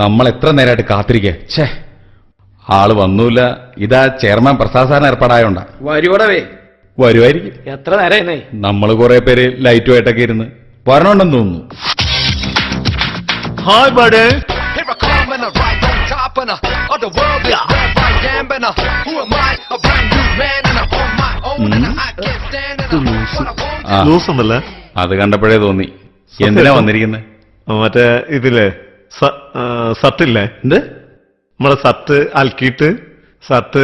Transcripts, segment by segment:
നമ്മൾ എത്ര നേരമായിട്ട് കാത്തിരിക്കേ. ഛേ, ആള് വന്നൂല. ഇതാ ചെയർമാൻ പ്രസാദ് സാറിന് ഏർപ്പാടായോണ്ടാ. വരുവടവേ. വരുമായിരിക്കും. എത്ര നേരമായി? നമ്മൾ കുറെ പേര് ലൈറ്റുമായിട്ടൊക്കെ ഇരുന്ന് വരണുണ്ടെന്ന് തോന്നുന്നു. ഹായ് ബഡേ. ലൂസുണ്ടല്ലേ? അത് കണ്ടപ്പോഴേ തോന്നി. എന്തിനാ വന്നിരിക്കുന്നത്? മറ്റേ ഇതില്ലേ ഷർട്ടില്ലേ, എന്ത് നമ്മളെ ഷർട്ട് അലക്കിയിട്ട് ഷർട്ട്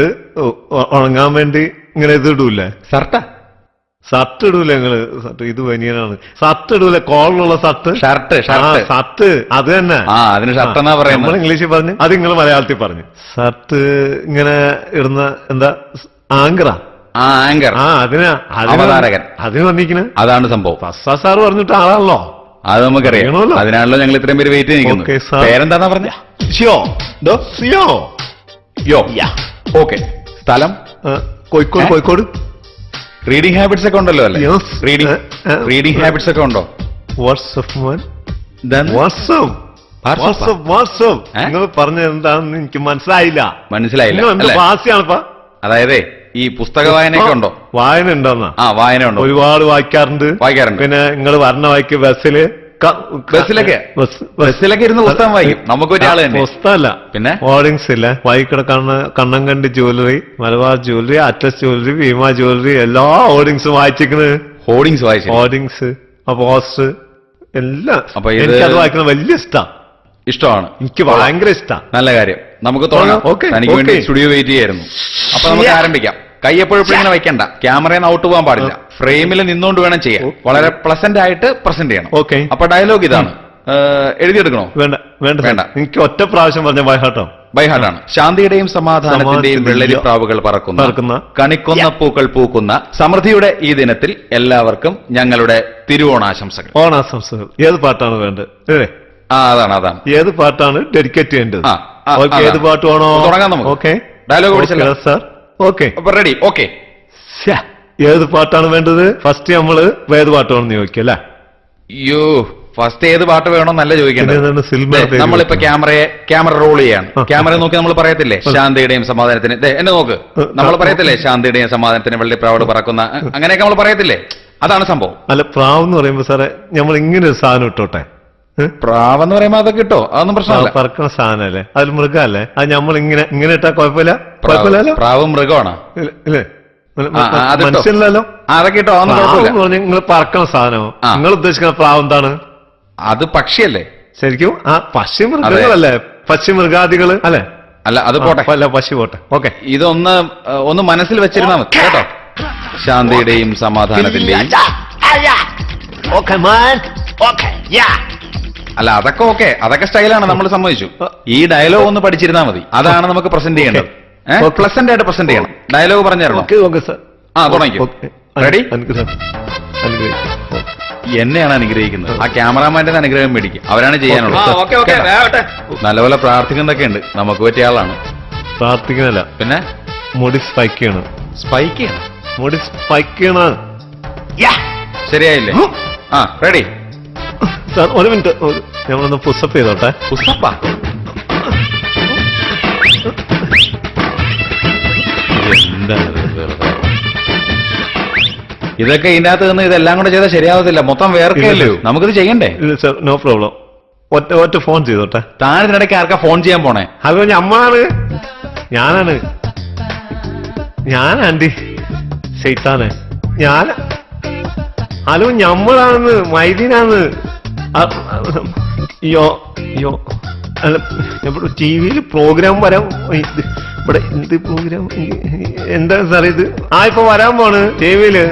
ഉണങ്ങാൻ വേണ്ടി ഇങ്ങനെ ഇത് ഇടൂല്ലേ? ഷർട്ടാ? ഷർട്ട് ഇടൂല നിങ്ങള്? ഷർട്ട് ഇത് ബനിയനാണ്. ഷർട്ട് ഇടൂല, കോളിലുള്ള ഷർട്ട്. ഷർട്ട് ഷർട്ട് അത് തന്നെ. അതിന് ഷർട്ട് എന്നാ പറയുന്നത്. നമ്മൾ ഇംഗ്ലീഷിൽ പറഞ്ഞു, അത് നിങ്ങൾ മലയാളത്തിൽ പറഞ്ഞു. ഷർട്ട് ഇങ്ങനെ ഇടുന്ന എന്താ, ആങ്കറാ? ആങ്കർ. അവതാരകൻ. അതിന് വന്നിരിക്കണ അതാണ് സംഭവം. പ്രസാദ് സാറ് പറഞ്ഞിട്ട് ആളാണല്ലോ, അത് നമുക്കറിയാം. അതിനാണല്ലോ ഞങ്ങൾ ഇത്രയും പേര് വെയിറ്റ് ചെയ്യുന്നു. പേരെന്താ പറഞ്ഞ? സിയോ. സിയോ. യോ. ഓക്കെ. സ്ഥലം? കോഴിക്കോട്. കോഴിക്കോട്. റീഡിംഗ് ഹാബിറ്റ്സ് ഒക്കെ ഉണ്ടല്ലോ അല്ലേ? റീഡിംഗ് ഹാബിറ്റ്സ് ഒക്കെ ഉണ്ടോ? വാട്സ്ആപ്പ്. നിങ്ങൾ പറഞ്ഞ എന്താണെന്ന് എനിക്ക് മനസ്സിലായില്ല. മനസ്സിലായില്ല. അതായത് ഈ പുസ്തക വായനയൊക്കെ ഉണ്ടോ? വായന ഉണ്ടോന്നാ? വായന ഉണ്ടോ? ഒരുപാട് വായിക്കാറുണ്ട്. പിന്നെ നിങ്ങൾ വരണ വായിക്ക് ബസ്സിലൊക്കെ ഇരുന്ന് പുസ്തകം വായിക്കും. നമുക്ക് ഒരാള് പുസ്തകമല്ല, പിന്നെ ഹോർഡിങ്സ് ഇല്ല. വൈകിട Kannankandi jewellery, Malabar jewellery, Atlas jewellery, Bhima jewellery, എല്ലാ ഹോർഡിങ്സും വായിച്ചിരിക്കുന്നത്. ഹോർഡിങ്സ്, പോസ്റ്റർ എല്ലാം. അപ്പൊ എനിക്കത് വായിക്കുന്നത് വലിയ ഇഷ്ടമാണ്. എനിക്ക് ഭയങ്കര ഇഷ്ടമാണ്. നല്ല കാര്യം. നമുക്ക് തുടങ്ങാം. എനിക്ക് വേണ്ടി സ്റ്റുഡിയോ വെയിറ്റ് ചെയ്യായിരുന്നു. അപ്പൊ നമുക്ക് ആരംഭിക്കാം. കൈ എപ്പോഴും ഇങ്ങനെ വയ്ക്കണ്ട. ക്യാമറയിൽ നിന്ന് ഔട്ട് പോകാൻ പാടില്ല. ഫ്രെയിമിൽ നിന്നുകൊണ്ട് വേണം ചെയ്യാൻ. വളരെ പ്ലസന്റ് ആയിട്ട് പ്രസന്റ് ചെയ്യണം. അപ്പൊ ഡയലോഗ് ഇതാണ്. എഴുതിയെടുക്കണോ? വേണ്ട വേണ്ട വേണ്ട. എനിക്ക് ഒറ്റ പ്രാവശ്യം പറഞ്ഞ ബൈഹാർട്ടാണ്. ശാന്തിയുടെയും സമാധാനത്തിന്റെയും വെള്ളരിപ്രാവുകൾ പറക്കുന്ന കണിക്കൊന്ന പൂക്കൾ പൂക്കുന്ന സമൃദ്ധിയുടെ ഈ ദിനത്തിൽ എല്ലാവർക്കും ഞങ്ങളുടെ തിരുവോണാശംസകൾ. ഓണാശംസകൾ. ഏത് പാട്ടാണ് വേണ്ടത്? അതാണ്. ഏത് പാട്ടാണ് ഡെഡിക്കേറ്റ് ചെയ്യേണ്ടത്? ഏത് പാട്ട് വേണോ? തുടങ്ങാം നമുക്ക്. Okay. Dialogue sir. Okay, ready. Okay. ഏത് പാട്ടാണ് വേണ്ടത്? ഫസ്റ്റ് നമ്മള് ഏത് പാട്ട് വേണമെന്ന് ചോദിക്കും അല്ലേ? അയ്യോ, ഫസ്റ്റ് ഏത് പാട്ട് വേണമെന്നല്ല ചോദിക്കേണ്ടത്. നമ്മളിപ്പോ ക്യാമറ റോൾ ചെയ്യാണ്. ക്യാമറ നോക്കി നമ്മൾ പറയത്തില്ലേ ശാന്തിയുടെയും സമാധാനത്തിന്? എന്നെ നോക്ക്. നമ്മൾ പറയത്തില്ലേ ശാന്തിയുടെയും സമാധാനത്തിന് വെള്ളിപ്രാവോട് പറക്കുന്ന? അങ്ങനെയൊക്കെ നമ്മൾ പറയത്തില്ലേ? അതാണ് സംഭവം. അല്ല, പ്രാവ് എന്ന് പറയുമ്പോ സാറേ നമ്മൾ ഇങ്ങനെ ഒരു സാധനം ഇട്ടോട്ടെ. പ്രാവെന്ന് പറയുമ്പോ അതൊക്കെ കിട്ടോ? അതൊന്നും പ്രശ്നമല്ല. പറക്കണ സാധനല്ലേ, അതിൽ മൃഗമല്ലേ? അത് നമ്മൾ ഇങ്ങനെ ഇട്ടാ കുഴപ്പമില്ല. പ്രാവ് മൃഗമാണോ? ഇല്ലേ, മനസ്സിലല്ലോ. അതൊക്കെ ഇട്ടോ? നിങ്ങൾ പറക്കണ സാധനമോ? നിങ്ങൾ ഉദ്ദേശിക്കുന്ന പ്രാവ് എന്താണ്? അത് പക്ഷിയല്ലേ ശരിക്കും? പക്ഷി മൃഗങ്ങളല്ലേ? പക്ഷി മൃഗാദികള് അല്ലെ? അല്ല, അത് പോട്ടെ. അല്ല, പക്ഷി പോട്ടെ. ഓക്കെ. ഇതൊന്ന് മനസ്സിൽ വെച്ചിരുന്നാ മതി കേട്ടോ. ശാന്തിയുടെയും സമാധാനത്തിന്റെയും. അല്ല, അതൊക്കെ ഓക്കെ. അതൊക്കെ സ്റ്റൈലാണ്, നമ്മൾ സമ്മതിച്ചു. ഈ ഡയലോഗ് ഒന്ന് പഠിച്ചിരുന്നാ മതി. അതാണ് നമുക്ക് പ്രസന്റ് ചെയ്യേണ്ടത്. പ്ലസന്റ് ആയിട്ട് പ്രസന്റ് ചെയ്യണം. ഡയലോഗ് പറഞ്ഞു തരണം. തുടങ്ങിക്കോ. റെഡി? എന്നെയാണ് അനുഗ്രഹിക്കുന്നത്. ആ ക്യാമറാമാന്റെ അനുഗ്രഹം മേടിക്കും. അവരാണ് ചെയ്യാനുള്ളത്. നല്ലപോലെ പ്രാർത്ഥിക്കുന്നതൊക്കെ ഉണ്ട്. നമുക്ക് പറ്റിയ ആളാണ്. പ്രാർത്ഥിക്കുന്നില്ല, പിന്നെ മുടി സ്പൈക്ക് ചെയ്യണം. സ്പൈക്ക് ചെയ്യണം? മുടി സ്പൈക്ക് ചെയ്യണം. ശരിയായില്ലേ? Ready sir? ഒരു മിനിറ്റ്, ഞങ്ങളൊന്ന് പുഷപ്പ് ചെയ്തോട്ടെ. പുഷപ്പാ? ഇതൊക്കെ ഇതിനകത്ത് നിന്ന് ഇതെല്ലാം കൂടെ ചെയ്താൽ ശരിയാവത്തില്ല. മൊത്തം വേർക്കല്ലോ. നമുക്കിത് ചെയ്യണ്ടേ? ഇല്ല സാർ, നോ പ്രോബ്ലം. ഒറ്റ ഫോൺ ചെയ്തോട്ടെ. താനിതിനിടയ്ക്ക് ആർക്കാ ഫോൺ ചെയ്യാൻ പോണേ? ഹലോ, ഞാനാണ് ആന്റി ശൈത്താനെ. ഹലോ, ഞമ്മളാണെന്ന്, മൈദീനാന്ന്. അല്ല, ടി വിയിൽ പ്രോഗ്രാം വരാൻ. ഇവിടെ എന്ത് പ്രോഗ്രാം? എന്താ സാർ ഇത്? ഇപ്പൊ വരാൻ പോണ് ടി വിയില്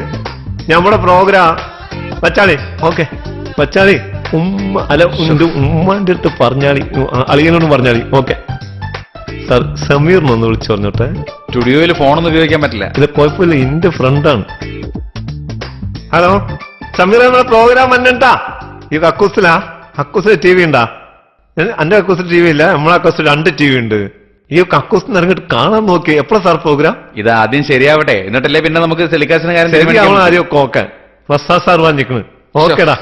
നമ്മുടെ പ്രോഗ്രാം. വച്ചാളി. ഓക്കെ, വച്ചാളി. ഉമ്മാന്റെ അടുത്ത് പറഞ്ഞാളി, അളിയനോട് പറഞ്ഞാളി. Okay sir. സമീറിനൊന്ന് വിളിച്ചു പറഞ്ഞോട്ടെ. സ്റ്റുഡിയോയിൽ ഫോണൊന്നും ഉപയോഗിക്കാൻ പറ്റില്ല. ഇത് കുഴപ്പമില്ല, എന്റെ ഫ്രണ്ടാണ്. ഹലോ സമീർ, പ്രോഗ്രാം വന്നിട്ടാ? ഈ കക്കൂസിലാ? കക്കൂസിൽ ടി വി ഉണ്ടാ? എന്റെ കക്കൂസിൽ ടി വി ഇല്ല, നമ്മളെ കക്കൂസിൽ 2 TV ഉണ്ട്. ഈ കക്കൂസിൽ ഇറങ്ങിട്ട് കാണാൻ നോക്കി. എപ്പോഴാ സാർ പ്രോഗ്രാം? ഇത് ആദ്യം ശരിയാവട്ടെ, എന്നിട്ടല്ലേ പിന്നെ നമുക്ക് ടെലികാസ്റ്റിന് കാര്യം. ആരെയൊക്കെ ഓക്കെ. പ്രസാദ് സാർ പറഞ്ഞിരിക്കണ്. ഓക്കേടാ.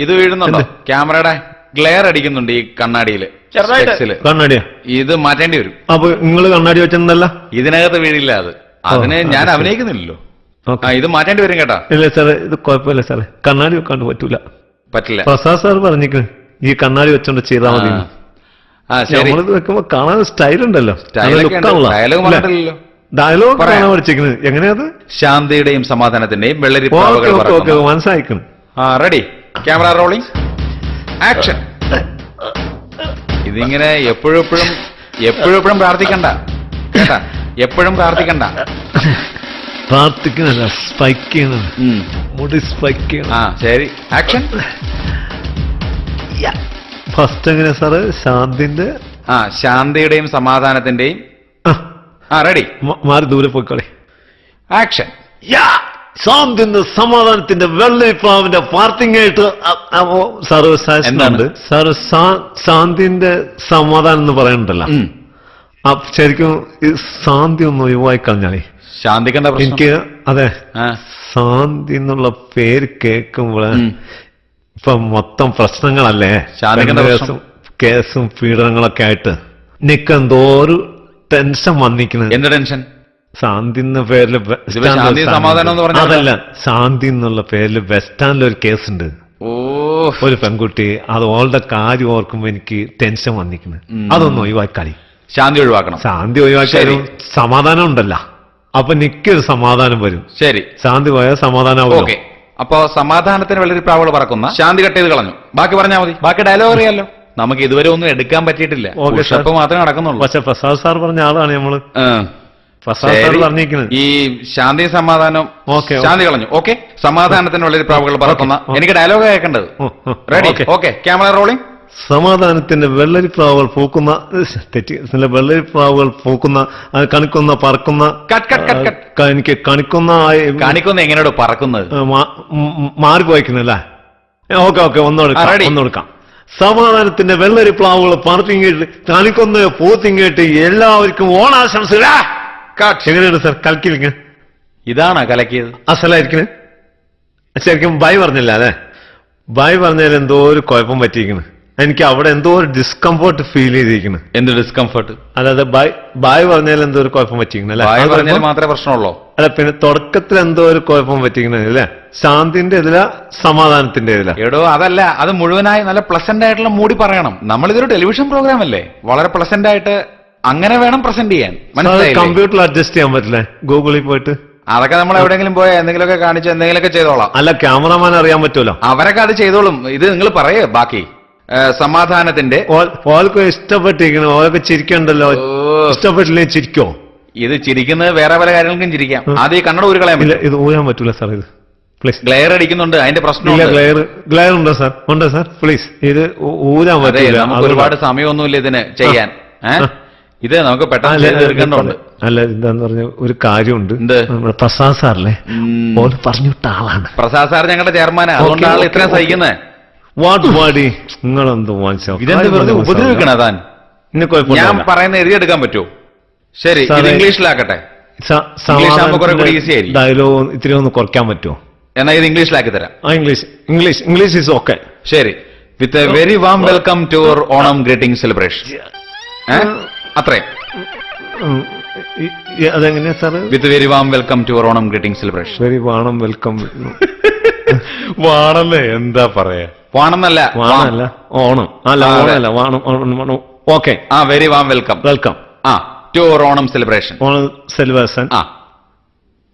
ഇത് വീഴുന്നുണ്ടോ ക്യാമറയുടെ? ഗ്ലെയർ അടിക്കുന്നുണ്ട് ഈ കണ്ണാടിയില്, കണ്ണാടിയാ ഇത് മാറ്റേണ്ടി വരും. അപ്പൊ നിങ്ങൾ കണ്ണാടി വെച്ചെന്നല്ല? ഇതിനകത്ത് വീടില്ല, അതിന് ഞാൻ അഭിനയിക്കുന്നില്ലല്ലോ. ഇത് മാറ്റേണ്ടി വരും കേട്ടാ. ഇല്ല സാറേ, ഇത് കുഴപ്പമില്ല സാറേ, കണ്ണാടി വെക്കാണ്ട് പറ്റില്ല. പ്രസാദ് സാർ പറഞ്ഞിരിക്കുന്നു ഈ കണ്ണാടി വെച്ചോണ്ട് ചെയ്താൽ മതി. നമ്മളിത് വെക്കുമ്പോ കാണാൻ സ്റ്റൈൽ ഉണ്ടല്ലോ, ഡയലോഗ് കാണാൻ പഠിച്ചിരിക്കുന്നത്. എങ്ങനെയത്? ശാന്തിയുടെയും സമാധാനത്തിന്റെയും വെള്ളരി മനസ്സിലായിക്കണം. Ready, camera rolling, action. ഇതിങ്ങനെ എപ്പോഴും പ്രാർത്ഥിക്കണ്ട കേട്ടാ, എപ്പോഴും പ്രാർത്ഥിക്കണ്ട. പ്രാർത്ഥിക്കണല്ല, സ്പൈക്ക് ചെയ്യണം, മുടി സ്പൈക്ക് ചെയ്യണം. ശരി, ആക്ഷൻ. ഫസ്റ്റ് എങ്ങനെയാ സാറ്? ശാന്തിയുടെയും സമാധാനത്തിന്റെയും. റെഡി, മാറി ദൂരെ പോയിക്കോളെ. ആക്ഷൻ. ശാന്തിന്റെ സമാധാനത്തിന്റെ വെള്ളരിപ്രാവിന്റെ പാർട്ടിങ്ങായിട്ട് സാറ് സാറ് ശാന്തിന്റെ സമാധാനം എന്ന് പറയണ്ടല്ലോ. ശരിക്കും ശാന്തി ഒന്ന് ഒഴിവായി കളഞ്ഞാലേ എനിക്ക്. അതെ, ശാന്തി എന്നുള്ള പേര് കേൾക്കുമ്പോൾ ഇപ്പൊ മൊത്തം പ്രശ്നങ്ങളല്ലേ, കേസും പീഡനങ്ങളൊക്കെ ആയിട്ട് എനിക്ക് എന്തോ ഒരു ടെൻഷൻ വന്നിരിക്കുന്നത്. എന്ത് ടെൻഷൻ? ശാന്തി എന്ന പേരില് അതല്ല, ശാന്തി എന്നുള്ള പേരില് വെസ്റ്റ് സ്റ്റാൻഡിൽ ഒരു കേസുണ്ട്. ഒരു പെൺകുട്ടി, അത് ഓളുടെ കാര്യം ഓർക്കുമ്പോ എനിക്ക് ടെൻഷൻ വന്നിരിക്കുന്നത്. അതൊന്നും ഒഴിവാക്കാളി. ശാന്തി ഒഴിവാക്കണം. ശാന്തി ഒഴിവാക്കിയാലും സമാധാനം ഉണ്ടല്ലോ, അപ്പൊ എനിക്കൊരു സമാധാനം വരും. ശരി, ശാന്തി പോയാൽ സമാധാനം. ഓക്കെ, അപ്പൊ സമാധാനത്തിന് വെള്ളരി പ്രാവുകൾ പറക്കുന്ന ശാന്തി കട്ട് ചെയ്ത് കളഞ്ഞു. ബാക്കി പറഞ്ഞാൽ മതി, ബാക്കി ഡയലോഗ് അറിയാലോ. നമുക്ക് ഇതുവരെ ഒന്നും എടുക്കാൻ പറ്റിയിട്ടില്ല, മാത്രമേ നടക്കുന്നുള്ളൂ. പക്ഷെ പ്രസാദ് സാർ പറഞ്ഞ ആളാണ് നമ്മള്. ഈ ശാന്തി സമാധാനം ശാന്തി കളഞ്ഞു. ഓക്കെ, സമാധാനത്തിന് വെള്ളരി പ്രാവുകൾ പറക്കുന്ന. എനിക്ക് ഡയലോഗ് കേൾക്കേണ്ടത്. Ready, okay, camera rolling. സമാധാനത്തിന്റെ വെള്ളരിപ്രാവുകൾ പൂക്കുന്ന വെള്ളരിപ്രാവുകൾ പൂക്കുന്ന കണിക്കുന്ന പറക്കുന്ന എനിക്ക് കണിക്കുന്ന എങ്ങനെയോ പറക്കുന്നത് മാറിപ്പോയിക്കുന്നല്ലേ. ഓക്കെ, ഒന്നോടുക്കാം. സമാധാനത്തിന്റെ വെള്ളരിപ്രാവുകൾ പറത്തിങ്ങേട്ട് കണിക്കുന്ന പൂത്തിങ്ങേട്ട് എല്ലാവർക്കും ഓണാശംസ. എങ്ങനെയാണ് സാർ കലക്കിലിങ്ങ? ഇതാണ് കലക്കിയത്. അസലായിരിക്കണേ. ശരിക്കും ബായ് പറഞ്ഞില്ല അല്ലെ? ബായ് പറഞ്ഞാൽ എന്തോ ഒരു കുഴപ്പം പറ്റിയിരിക്കുന്നു. എനിക്ക് അവിടെ എന്തോ ഒരു ഡിസ്കംഫർട്ട് ഫീൽ ചെയ്തിരിക്കുന്നു. എന്ത് ഡിസ്കംഫർട്ട്? അതായത് ബായ് പറഞ്ഞാൽ എന്തോ ഒരു കുഴപ്പം പറ്റിയിരിക്കുന്നു അല്ലേ? മാത്രമേ പ്രശ്നമുള്ളൂ. അല്ല, പിന്നെ തുടക്കത്തിൽ എന്തോ ഒരു കുഴപ്പം പറ്റിയിരിക്കുന്നത് അല്ലേ? ശാന്തിന്റെ ഇതില, സമാധാനത്തിന്റെ ഇതില. എടോ അതല്ല, അത് മുഴുവനായി നല്ല പ്ലസന്റ് ആയിട്ടുള്ള മൂടി പറയണം. നമ്മളിതൊരു ടെലിവിഷൻ പ്രോഗ്രാം അല്ലേ, വളരെ പ്ലസന്റ് ആയിട്ട് അങ്ങനെ വേണം പ്രസന്റ് ചെയ്യാൻ. മനസ്സിലായി? കമ്പ്യൂട്ടറിൽ അഡ്ജസ്റ്റ് ചെയ്യാൻ പറ്റില്ലേ? ഗൂഗിളിൽ പോയിട്ട് അതൊക്കെ നമ്മൾ എവിടെയെങ്കിലും പോയാൽ എന്തെങ്കിലുമൊക്കെ കാണിച്ച് എന്തെങ്കിലുമൊക്കെ ചെയ്തോളാം. അല്ല, ക്യാമറമാൻ അറിയാൻ പറ്റുമല്ലോ, അവരൊക്കെ അത് ചെയ്തോളും. ഇത് നിങ്ങൾ പറയേ. ബാക്കി സമാധാനത്തിന്റെ ഓൾക്ക് ഇഷ്ടപ്പെട്ടിരിക്കണോ? ഓൾക്ക് ചിരിക്കണ്ടല്ലോ. ഇഷ്ടപ്പെട്ടില്ലേ ചിരിക്കോ? ഇത് ചിരിക്കുന്നത് വേറെ പല കാര്യങ്ങൾക്കും ചിരിക്കാം. ആദ്യം ഈ കണ്ണട ഊരി കളയാൻ പറ്റില്ല. ഇത് ഊരാൻ പറ്റൂല സാർ. ഇത് പ്ലീസ്. ഗ്ലെയർ അടിക്കുന്നുണ്ട്, അതിന്റെ പ്രശ്നം. ഗ്ലെയർ ഉണ്ടോ സാർ? ഉണ്ട് സാർ, പ്ലീസ്. ഇത് ഊരാൻ പറ്റില്ല. നമുക്ക് ഒരുപാട് സമയമൊന്നുമില്ല ഇതിന് ചെയ്യാൻ. ഇത് നമുക്ക് പെട്ടെന്ന് തീർക്കേണ്ടതുണ്ട്. അല്ല, എന്താന്ന് പറഞ്ഞ ഒരു കാര്യമുണ്ട്. പ്രസാദ് സാറല്ലേ, ഓല് പറഞ്ഞിട്ട ആളാണ്. പ്രസാദ് സാർ ഞങ്ങളുടെ ചെയർമാനാണ്, അതുകൊണ്ടാണ് ഇത്രയും സഹിക്കുന്നത്. വാടി നിങ്ങളെന്തോ വാങ്ങിച്ചോ? ഇതെന്ത് വെറുതെ ഉപദ്രവിക്കണ താൻ? ഞാൻ പറയുന്നത് എഴുതിയെടുക്കാൻ പറ്റുമോ? ശരി, ഇത് ഇംഗ്ലീഷിലാക്കട്ടെ. ഡയലോഗ് ഇത്തിരി ഒന്ന് കുറയ്ക്കാൻ പറ്റുമോ? എന്നാ ഇത് ഇംഗ്ലീഷിലാക്കി തരാം. English is okay. ശരി. With a very warm welcome to your Onam greeting celebration. അത്രയും. അതെങ്ങനെയാ sir? With very warm welcome to your Onam greeting celebration. Very വാണം വെൽക്കം. വാണല്ലേ? എന്താ പറയാ? വാണെന്നല്ല, ഓണം. അല്ല, ഓണമല്ല, വാണം. Okay. Very warm welcome to your Onam celebration. Onam celebration.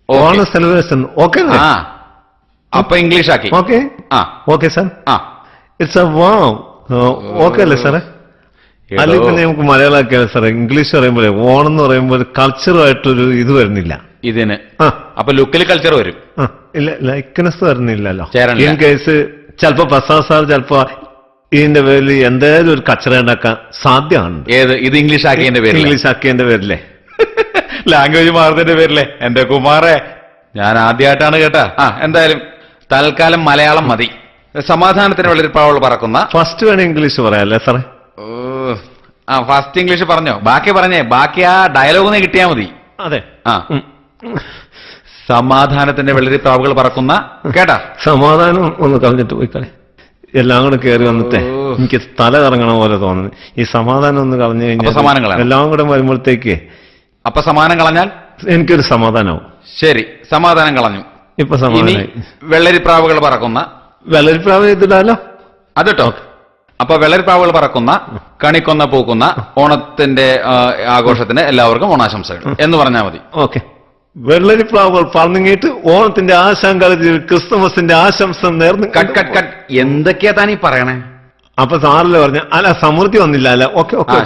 Onam celebration. Okay. അപ്പൊ ഇംഗ്ലീഷ് ആക്കി. Okay. Okay sir. It's a warm. Okay അല്ലേ സാറേ? അല്ലെങ്കിൽ പിന്നെ നമുക്ക് മലയാളമാക്കിയാൽ സാറേ. ഇംഗ്ലീഷ് പറയുമ്പോഴേ ഓണം എന്ന് പറയുമ്പോൾ കൾച്ചറുമായിട്ടൊരു ഇത് വരുന്നില്ല ഇതിന്. അപ്പൊ ലുക്കിൽ കൾച്ചർ വരും. ഇല്ല, ലൈക്ക്നെസ് വരുന്നില്ലല്ലോ. ഇൻ കേസ് ചിലപ്പോ പ്രസാദ് സാർ ചിലപ്പോ ഇതിന്റെ പേരിൽ എന്തായാലും ഒരു കച്ചറ ഉണ്ടാക്കാൻ സാധ്യമാണ്. ഏത്? ഇത് ഇംഗ്ലീഷ് ആക്കിയതിന്റെ പേരിൽ? ഇംഗ്ലീഷ് ആക്കിയതിന്റെ പേരില്ലേ? ലാംഗ്വേജ് മാറുന്നതിന്റെ പേരില്ലേ? എന്റെ കുമാറെ, ഞാൻ ആദ്യമായിട്ടാണ് കേട്ടാ. എന്തായാലും തൽക്കാലം മലയാളം മതി. സമാധാനത്തിന് വളരെ പ്രാവുകൾ പറക്കുന്ന. ഫസ്റ്റ് വേണം ഇംഗ്ലീഷ് പറയാല്ലേ സാറേ? ഫസ്റ്റ് ഇംഗ്ലീഷ് പറഞ്ഞോ? ബാക്കി പറഞ്ഞേ. ബാക്കി ആ ഡയലോഗ് കിട്ടിയാ മതി. അതെ. സമാധാനത്തിന്റെ വെള്ളരി പ്രാവുകൾ പറക്കുന്ന. കേട്ടാ? സമാധാനം ഒന്ന് കളഞ്ഞിട്ട് പോയി കളി. എല്ലാം കൂടെ കയറി വന്നിട്ടേ എനിക്ക് തല കറങ്ങണ പോലെ തോന്നുന്നു. ഈ സമാധാനം ഒന്ന് കളഞ്ഞു കഴിഞ്ഞാൽ എല്ലാം കൂടെ വരുമ്പോഴത്തേക്ക് അപ്പൊ സമാധാനം കളഞ്ഞാൽ എനിക്കൊരു സമാധാനമാവും. ശരി, സമാധാനം കളഞ്ഞു. ഇപ്പൊ സമാധാനം. വെള്ളരിപ്രാവുകൾ പറക്കുന്ന വെള്ളരിപ്രാവ് ചെയ്തിടാലോ അതട്ടോ. അപ്പൊ വെള്ളരിപ്രാവുകൾ പറക്കുന്ന കണിക്കൊന്ന പൂക്കുന്ന ഓണത്തിന്റെ ആഘോഷത്തിന് എല്ലാവർക്കും ഓണാശംസകൾ എന്ന് പറഞ്ഞാൽ മതി. ഓക്കെ. വെള്ളരിപ്രാവുകൾ പറഞ്ഞിട്ട് ഓണത്തിന്റെ ആശംസ ക്രിസ്തുമസിന്റെ ആശംസ നേർന്ന് കട്ട് കട്ട് കട്ട്. എന്തൊക്കെയാ താനീ പറയണേ? അപ്പൊ സാറില് പറഞ്ഞ അല്ല സമൃദ്ധി വന്നില്ല അല്ല. Okay okay.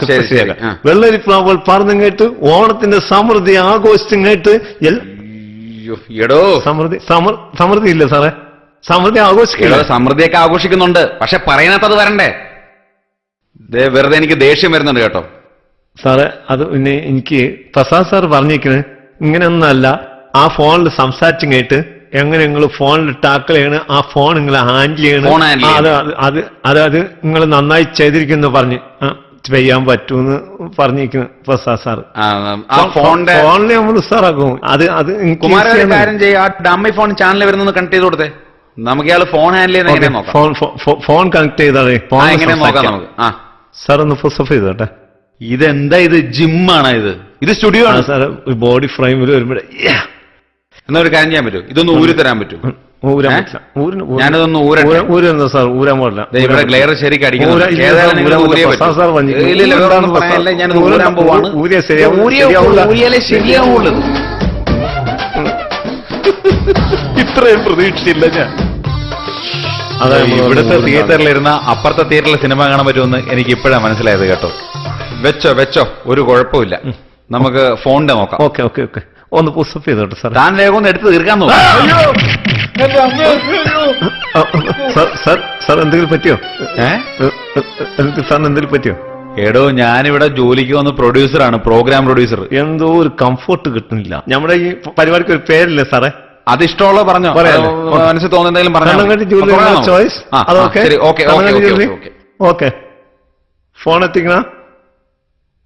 വെള്ളരിപ്രാവുകൾ പറഞ്ഞു കേട്ട് ഓണത്തിന്റെ സമൃദ്ധി ആഘോഷിച്ചും കേട്ട് എടോ സമൃദ്ധി ഇല്ല സാറേ. സമൃദ്ധി ആഘോഷിക്കില്ല. സമൃദ്ധിയൊക്കെ ആഘോഷിക്കുന്നുണ്ട്, പക്ഷെ പറയുന്നത് വരണ്ടേ. വെറുതെ എനിക്ക് ദേഷ്യം വരുന്നുണ്ട് കേട്ടോ സാറേ. അത് പിന്നെ എനിക്ക് പ്രസാദ് സാർ പറഞ്ഞിരിക്കുന്നത് ഇങ്ങനെയൊന്നല്ല. ആ ഫോണിൽ സംസാരിച്ചും കേട്ട് എങ്ങനെ നിങ്ങൾ ഫോണിൽ ടാക്കിൾ ചെയ്യണ്, ആ ഫോൺ നിങ്ങൾ ഹാൻഡിൽ ചെയ്യണം, അതായത് നിങ്ങൾ നന്നായി ചെയ്തിരിക്കുന്നു പറഞ്ഞ് ചെയ്യാൻ പറ്റൂന്ന് പറഞ്ഞിരിക്കുന്നു പ്രസാദ് സാർ. ഫോണിൽ നമ്മൾ ഉസാറാക്കും. കാര്യം ചെയ്യാം, ഡമ്മി ഫോൺ ചാനൽ വരുന്ന കണക്ട് ചെയ്ത് കൊടുത്തേ. നമുക്ക് ഇയാൾ ഫോൺ ഹാൻഡിൽ ചെയ്യുന്ന ഫോൺ കണക്ട് ചെയ്താലേ എങ്ങനെ നോക്കാം നമുക്ക്. സാർ ഒന്ന് ഫസ്റ്റ് ഓഫ് ചെയ്തോട്ടെ. ഇതെന്താ ഇത്? ജിമ്മാണ് ഇത് സ്റ്റുഡിയോ ആണ് സാർ. ബോഡി ഫ്രെയിമിൽ വരുമ്പോഴേ എന്നാ ഒരു കാര്യം ചെയ്യാൻ പറ്റും, ഇതൊന്ന് ഊരി തരാൻ പറ്റും? ഞാനിതൊന്ന് ഊരുന്ന സാർ, ഊരാൻ പാടില്ല. ഇവിടെ ഗ്ലെയർ ശരിക്കും അടിക്കുന്നു. ശരിയാവുള്ളൂ. ഇത്രയും പ്രതീക്ഷയില്ല ഞാൻ. അതായത് ഇവിടുത്തെ തിയേറ്ററിലിരുന്ന അപ്പുറത്തെ തിയേറ്ററിലെ സിനിമ കാണാൻ പറ്റുമെന്ന് എനിക്ക് ഇപ്പോഴാണ് മനസ്സിലായത് കേട്ടോ. വെച്ചോ, ഒരു കുഴപ്പമില്ല. നമുക്ക് ഫോണിന്റെ നോക്കാം. Okay okay okay. ഒന്ന് പുഷപ്പ് ചെയ്തോട്ടെ സാർ. താൻ വേഗം ഒന്ന് എടുത്ത് തീർക്കാൻ നോക്കാം. സാർ എന്തെങ്കിലും പറ്റിയോ? സാറിന് എന്തെങ്കിലും പറ്റിയോ? എടോ, ഞാനിവിടെ ജോലിക്ക് വന്ന പ്രൊഡ്യൂസറാണ്, പ്രോഗ്രാം പ്രൊഡ്യൂസർ. എന്തോ ഒരു കംഫർട്ട് കിട്ടുന്നില്ല. നമ്മുടെ ഈ പരിപാടിക്ക് ഒരു പേരില്ലേ സാറേ? അതിഷ്ടമുള്ള പറഞ്ഞോ, മനസ്സിൽ തോന്നുന്നെങ്കിലും പറഞ്ഞു. ചോയ്സ്. ഓക്കെ. ഫോൺ എത്തിക്കണ.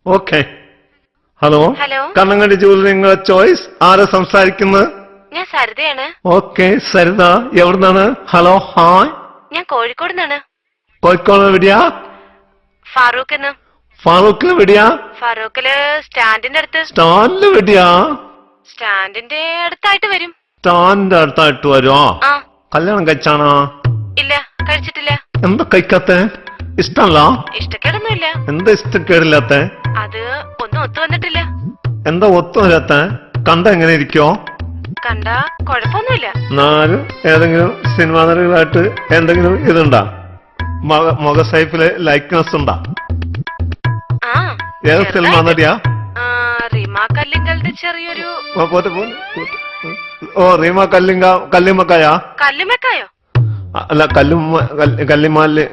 ഓക്കെ. ഹലോ, കണ്ണങ്ങാടി ജ്വല്ലറി നിങ്ങളെ ചോയ്സ്. ആരാ സംസാരിക്കുന്നത്? ഞാൻ സരിതയാണ്. ഓക്കെ സരിത, എവിടുന്നാണ്? Hello, hi. ഞാൻ കോഴിക്കോട് നിന്നാണ്. കോഴിക്കോട് എവിടെയാ? ഫാറൂഖിൽ എവിടെയാ? ഫാറൂഖില് സ്റ്റാൻഡിന്റെ അടുത്ത്. സ്റ്റാൻഡിൽ എവിടെയാ? സ്റ്റാൻഡിന്റെ അടുത്തായിട്ട് വരും. സ്റ്റാൻഡിന്റെ അടുത്തായിട്ട് വരുമോ? കല്യാണം കഴിച്ചാണോ? ഇല്ല, കഴിച്ചിട്ടില്ല. എന്താ കഴിക്കാത്ത? ഇഷ്ടമല്ല? ഇഷ്ടക്കേടൊന്നുമില്ല. എന്താ ഇഷ്ടക്കേടില്ലാത്ത? അത് ഒന്നും ഒത്തു വന്നിട്ടില്ല. എന്താ ഒത്തു വരാത്ത? കണ്ട എങ്ങനെ ഇരിക്കോ? കണ്ട കുഴപ്പമൊന്നുമില്ല. എന്നാലും ഏതെങ്കിലും സിനിമാ നടികളായിട്ട് എന്തെങ്കിലും ഇതുണ്ടാ? മുഖസൈപ്പില് ലൈക്നെസ് ഉണ്ടാ? ഏത് സിനിമാ നടിയാ? റീമ കല്ലിങ്കലിന്റെ ചെറിയൊരു. ഓ, റീമ കല്ലിമക്കായോ? കല്ലിമക്കായോ? അല്ല, കല്ലിമാല്.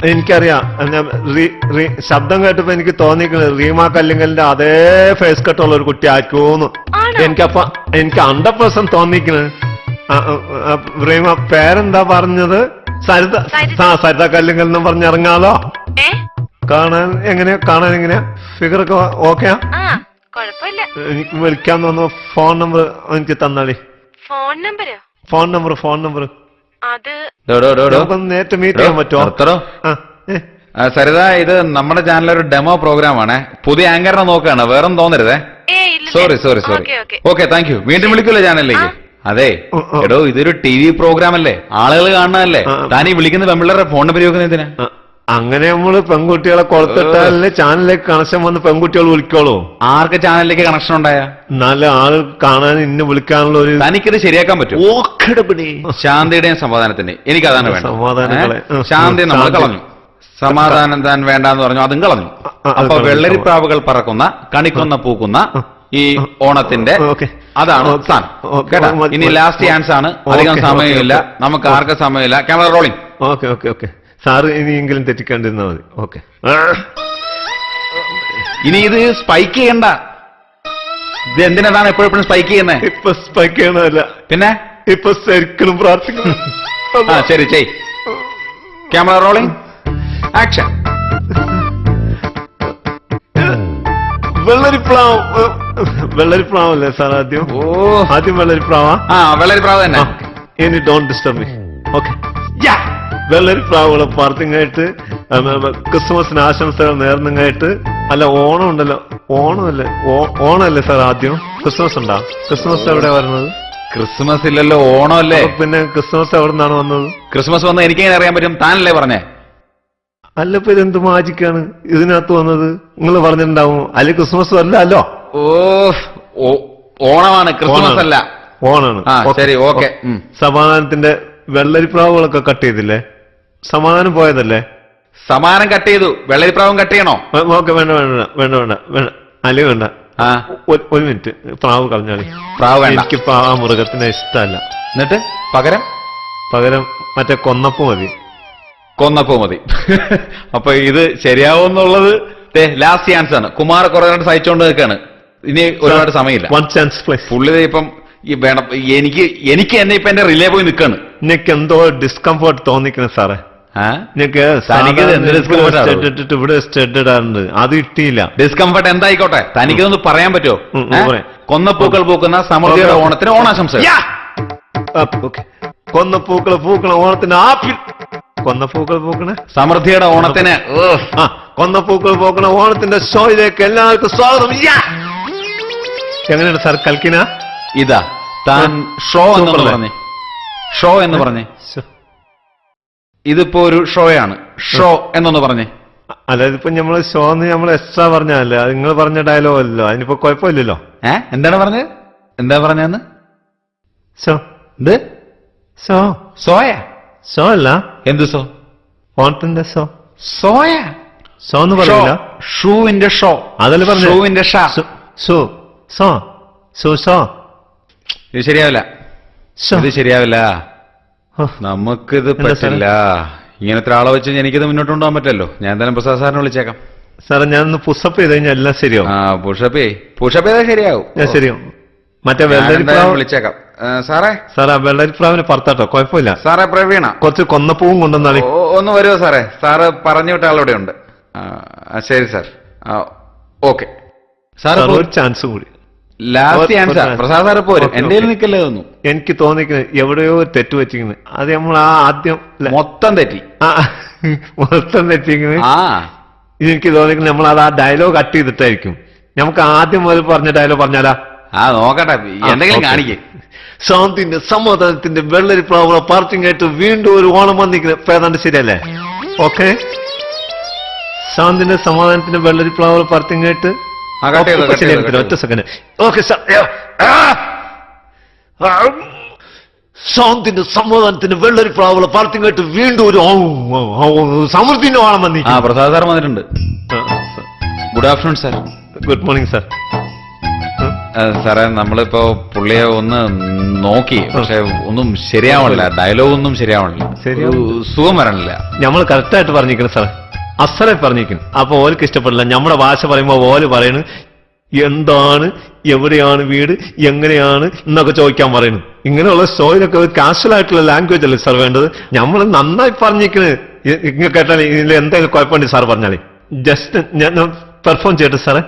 എനിക്കറിയാം. ശബ്ദം കേട്ടപ്പോ എനിക്ക് തോന്നിക്കുന്നത് റീമ കല്ലിങ്കലിന്റെ അതേ ഫേസ് കട്ടുള്ള ഒരു കുട്ടി ആയിരിക്കുമെന്ന്. എനിക്ക് 100% തോന്നിക്കുന്നത്. റീമ പേരെന്താ പറഞ്ഞത്? സരിത കല്ലിങ്കൽ എന്ന് പറഞ്ഞിറങ്ങാലോ. കാണാൻ എങ്ങനെയാ? ഫിഗറൊക്കെ ഓക്കെയാ? എനിക്ക് വിളിക്കാൻ തോന്നുന്നു. ഫോൺ നമ്പർ എനിക്ക് തന്നാളി. ഫോൺ നമ്പർ അത് നേരിട്ട് മീറ്റ് ചെയ്യാൻ പറ്റുമോ? സരിത, ഇത് നമ്മുടെ ചാനലൊരു ഡെമോ പ്രോഗ്രാം ആണ്. പുതിയ ആങ്കറിനെ നോക്കുകയാണ്, വേറൊന്നും തോന്നരുതേ. സോറി. Okay, thank you. വീണ്ടും വിളിക്കൂല്ലേ ചാനലിലേക്ക്? അതെ എടോ, ഇതൊരു TV പ്രോഗ്രാം അല്ലേ, ആളുകൾ കാണുന്നതല്ലേ. താനീ വിളിക്കുന്ന പെമ്പിള്ളേരുടെ ഫോൺ നമ്പർ വെക്കുന്നതിനാ? അങ്ങനെ നമ്മള് പെൺകുട്ടികളെ കൊടുത്തിട്ടല്ലേ ചാനലിലേക്ക് കണക്ഷൻ വന്ന് പെൺകുട്ടികൾ വിളിക്കോളൂ. ആർക്ക് ചാനലിലേക്ക് കണക്ഷൻ ഉണ്ടായ? നല്ല ആൾ കാണാൻ ഇന്ന് വിളിക്കാനുള്ള ഒരു. തനിക്കിത് ശരിയാക്കാൻ പറ്റും? ശാന്തിയുടെയും സമാധാനത്തിന്റെയും. എനിക്ക് അതാണ് വേണ്ടത്. ശാന്തി നമ്മൾ കളഞ്ഞു, സമാധാനം താൻ വേണ്ടാന്ന് പറഞ്ഞു, അതും കളഞ്ഞു. അപ്പൊ വെള്ളരിപ്രാവുകൾ പറക്കുന്ന കണിക്കൊന്ന പൂക്കുന്ന ഈ ഓണത്തിന്റെ അതാണ് സ്ഥാനം കേട്ടാ. ഇനി ലാസ്റ്റ് ചാൻസ് ആണ്, അധികം സമയമില്ല, നമുക്ക് ആർക്കും സമയമില്ല. Camera rolling. ഓക്കെ. സാറ് ഇനിയെങ്കിലും തെറ്റിക്കാണ്ടിരുന്നാ മതി. ഓക്കെ. ഇനി ഇത് സ്പൈക്ക് ചെയ്യണ്ട. ഇത് എന്തിനാണ് എപ്പോഴെപ്പോഴും സ്പൈക്ക് ചെയ്യുന്നത്? ഇപ്പൊ സ്പൈക്ക് ചെയ്യണമല്ല, പിന്നെ ഇപ്പൊ ശരിക്കും പ്രാർത്ഥിക്കണം. ശരി, ചെയ്. Camera rolling, action. വെള്ളരിപ്രാവല്ലേ സാർ? ആദ്യം വെള്ളരിപ്രാവാ? വെള്ളരിപ്രാവ് തന്നെ. ഇനി ഡോണ്ട് ഡിസ്റ്റർബ് മീ. ഓക്കെ. വെള്ളരിപ്രാവുകളെ പാർത്തിങ്ങായിട്ട് ക്രിസ്മസിന് ആശംസകൾ നേർന്നുങ്ങായിട്ട്. അല്ല ഓണം ഉണ്ടല്ലോ, ഓണമല്ലേ ഓണമല്ലേ സാർ ആദ്യം? ക്രിസ്മസ് ഉണ്ടാ? ക്രിസ്മസ് എവിടെ വരുന്നത്? ക്രിസ്മസ് ഇല്ലല്ലോ, ഓണമല്ലേ. പിന്നെ ക്രിസ്മസ് എവിടെ നിന്നാണ് വന്നത്? ക്രിസ്മസ് വന്ന് എനിക്കെങ്ങനെ അറിയാൻ പറ്റും? താനല്ലേ പറഞ്ഞേ? അല്ല ഇപ്പൊ ഇതെന്ത് മാജിക്കാണ് ഇതിനകത്ത് വന്നത്? നിങ്ങൾ പറഞ്ഞിട്ടുണ്ടാവും അല്ലെങ്കിൽ ക്രിസ്മസ് അല്ലല്ലോ. ഓണമാണ്, ക്രിസ്മസ് അല്ല. ഓണാണ്. ശരി, ഓക്കെ. സമാധാനത്തിന്റെ വെള്ളരിപ്രാവുകളൊക്കെ കട്ട് ചെയ്തില്ലേ? സമാധാനം പോയതല്ലേ? സമാധാനം കട്ട് ചെയ്തു, വെള്ളരിപ്രാവും കട്ട് ചെയ്യണോ? ഓക്കെ, വേണ്ട വേണ്ട വേണ്ട വേണ്ട വേണ്ട അല്ലേ വേണ്ട. ഒരു മിനിറ്റ്, പ്രാവ് കളഞ്ഞാളി. പ്രാവ് വേണ്ട, എനിക്ക് ആ മൃഗത്തിനെ ഇഷ്ടമല്ല. എന്നിട്ട് പകരം മറ്റേ കൊന്നപ്പൂ മതി. കൊന്നപ്പൂ മതി. അപ്പൊ ഇത് ശരിയാവുന്നുള്ളത് ലാസ്റ്റ് ചാൻസ് ആണ്. കുമാർ കുറെ കണ്ട് സഹിച്ചോണ്ട് നിൽക്കാണ്. ഇനി ഒരുപാട് സമയമില്ല. One chance please. പുള്ളി ഇപ്പം ഈ വേണം, എനിക്ക് എന്നെ ഇപ്പൊ എന്റെ റിലേ പോയി നിൽക്കാണ്. എനിക്ക് എന്തോ ഡിസ്കംഫർട്ട് തോന്നിക്കുന്നു സാറേ. ഇവിടെ സ്റ്റഡ് ഇടാറുണ്ട്, അത് ഇട്ടില്ല. ഡിസ്കംഫർട്ട് എന്തായിക്കോട്ടെ, തനിക്കിതൊന്ന് പറയാൻ പറ്റുമോ? കൊന്നപ്പൂക്കൾ പൂക്കുന്ന സമൃദ്ധിയുടെ ഓണത്തിന് ഓണാശംസ. കൊന്നപ്പൂക്കൾ പൂക്കണ ഓണത്തിന് ആപ്പിൾ. കൊന്നപ്പൂക്കൾ പൂക്കണ സമൃദ്ധിയുടെ ഓണത്തിന് കൊന്നപ്പൂക്കൾ പൂക്കണ ഓണത്തിന്റെ ഷോയിലേക്ക് എല്ലാവർക്കും സ്വാഗതം. എങ്ങനെയാണ് സാർ കൽക്കിന? ഇതാ താൻ ഷോ എന്ന് പറഞ്ഞേ. ഇതിപ്പോ ഒരു ഷോയാണ്. ഷോ എന്നൊന്ന് പറഞ്ഞേ. അല്ല, ഇതിപ്പോ നമ്മള് ഷോ എന്ന് നമ്മൾ എക്സ്ട്രാ പറഞ്ഞല്ലേ, അത് നിങ്ങൾ പറഞ്ഞ ഡയലോഗ് അല്ലല്ലോ, അതിനിപ്പോ കുഴപ്പമില്ലല്ലോ. എന്താണ് പറഞ്ഞത്? എന്താ പറഞ്ഞെന്ന്? ഷോ ഇത് ഷോ സോയ ഷോ അല്ല. എന്ത് ഷോ? ഓണത്തിന്റെ ഷോ. സോയ ഷോ എന്ന് പറയില്ല. ഷൂവിന്റെ ഷോ. അതല്ലേ പറഞ്ഞു. ഷൂവിന്റെ ഷാ. Show show show show. ഇത് ശരിയാവില്ല, ഇത് ശരിയാവില്ല. നമുക്കിത് പറ്റില്ല. ഇങ്ങനത്തെ ആളെ വെച്ച് എനിക്കിത് മുന്നോട്ട് കൊണ്ടുപോകാൻ പറ്റല്ലോ. ഞാൻ എന്തായാലും പ്രസാദ് സാറിനെ വിളിച്ചേക്കാം. സാറേ, ഞാനൊന്ന് പുഷപ്പ് ചെയ്ത് കഴിഞ്ഞാൽ എല്ലാം ശരിയാവും. പുഷപ്പ് ചെയ്താൽ ശരിയാവും. ശരിയാവും. മറ്റേ വെള്ളരിപ്രാവ് വിളിച്ചേക്കാം. സാറേ വെള്ളരിപ്രാവിന് പറത്താട്ടോ, കുഴപ്പമില്ല. സാറേ പ്രവീണ കുറച്ച് കൊന്നപ്പൂവും കൊണ്ടുവന്നാളി. ഒന്ന് വരുമോ സാറേ? സാറ് പറഞ്ഞു വിട്ട ആളിവിടെ ഉണ്ട്. ശരി സാർ, ഓക്കെ. സാർ ഒരു ചാൻസ് കൂടി. Last chance. പ്രസാദ് സാറ് പോരും, എന്റെ നിൽക്കല്ലേ തോന്നുന്നു. എനിക്ക് തോന്നിക്കുന്നത് എവിടെയോ തെറ്റ് പറ്റിക്കുന്നത്. അത് നമ്മൾ ആദ്യം മൊത്തം തെറ്റി. തെറ്റിക്കുന്നത്. ഇതെനിക്ക് തോന്നിക്കുന്നത് നമ്മൾ അത് ആ ഡയലോഗ് കട്ട് ചെയ്തിട്ടായിരിക്കും. നമുക്ക് ആദ്യം മുതൽ പറഞ്ഞ ഡയലോഗ് പറഞ്ഞാലാ? നോക്കട്ടെ, എന്തെങ്കിലും കാണിക്കേ. ശാന്തിന്റെ സമാധാനത്തിന്റെ വെള്ളരിപ്രാവുകളെ പാർട്ടിങ്ങായിട്ട് വീണ്ടും ഒരു ഓണം വന്നിരിക്കുന്നത് ഏതാണ്ട് ശരിയല്ലേ? ഓക്കെ. ശാന്തിന്റെ സമാധാനത്തിന്റെ വെള്ളരിപ്രാവുകളെ പാർട്ടിങ്ങായിട്ട് ഒറ്റ സെക്കൻഡ്. Okay sir. ശാന്തിന്റെ സമാധാനത്തിന്റെ വെള്ളരിപ്രാവുകളെ പാർട്ടിങ്ങായിട്ട് വീണ്ടും ഒരു സമൃദ്ധിന്റെ ഓണം വന്നിരിക്കുന്നു. പ്രസാദ് സാർ വന്നിട്ടുണ്ട്. Good afternoon sir. Good morning sir. സാറേ, നമ്മളിപ്പോ പുള്ളിയെ ഒന്ന് നോക്കി, പക്ഷെ ഒന്നും ശരിയാവണില്ല. ഡയലോഗ് ഒന്നും ശരിയാവണില്ല. സുഖം വരണില്ല. നമ്മൾ കറക്റ്റായിട്ട് പറഞ്ഞിരിക്കണം സാറേ, അസറെ പറഞ്ഞിരിക്കുന്നു. അപ്പൊ ഓർക്ക് ഇഷ്ടപ്പെടില്ല. നമ്മുടെ ഭാഷ പറയുമ്പോ ഓല് പറയുന്നു എന്താണ്, എവിടെയാണ് വീട്, എങ്ങനെയാണ് എന്നൊക്കെ ചോദിക്കാൻ പറയുന്നു. ഇങ്ങനെയുള്ള ഷോയിലൊക്കെ കാഷ്വൽ ആയിട്ടുള്ള ലാംഗ്വേജ് അല്ലേ സാർ വേണ്ടത്? നമ്മൾ നന്നായി പറഞ്ഞിരിക്കുന്നത്. ഇങ്ങനെ കേട്ടാൽ ഇതിൽ എന്തെങ്കിലും കുഴപ്പമുണ്ട് സാർ പറഞ്ഞാലേ. ജസ്റ്റ് ഞാൻ പെർഫോം ചെയ്യട്ടെ സാറേ,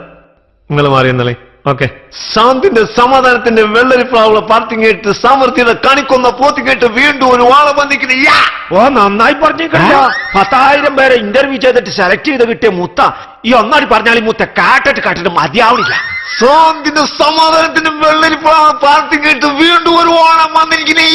നിങ്ങൾ മാറിയെന്നാലേ. ഓക്കെ. ശാന്തിന്റെ സമാധാനത്തിന്റെ വെള്ളരിപ്രാവുകളെ പാർട്ടിങ്ങേറ്റ് സമൃദ്ധിയുടെ കണിക്കൊന്ന പോത്തിങ്ങേറ്റ് വീണ്ടും ഒരു വാള വന്നിരിക്കുന്നു. നന്നായി പറഞ്ഞില്ല. 10,000 പേരെ ഇന്റർവ്യൂ ചെയ്തിട്ട് സെലക്ട് ചെയ്ത് കിട്ടിയ മുത്ത ഈ ഒന്നാടി പറഞ്ഞാൽ ഈ മുത്ത കാട്ടിട്ട് മതിയാവണില്ല. ശാന്തിന്റെ സമാധാനത്തിന്റെ വെള്ളരിപ്രാവുകളെ പാർട്ടിങ്ങേറ്റ് വീണ്ടും ഒരു വാളം വന്നിരിക്കുന്നു.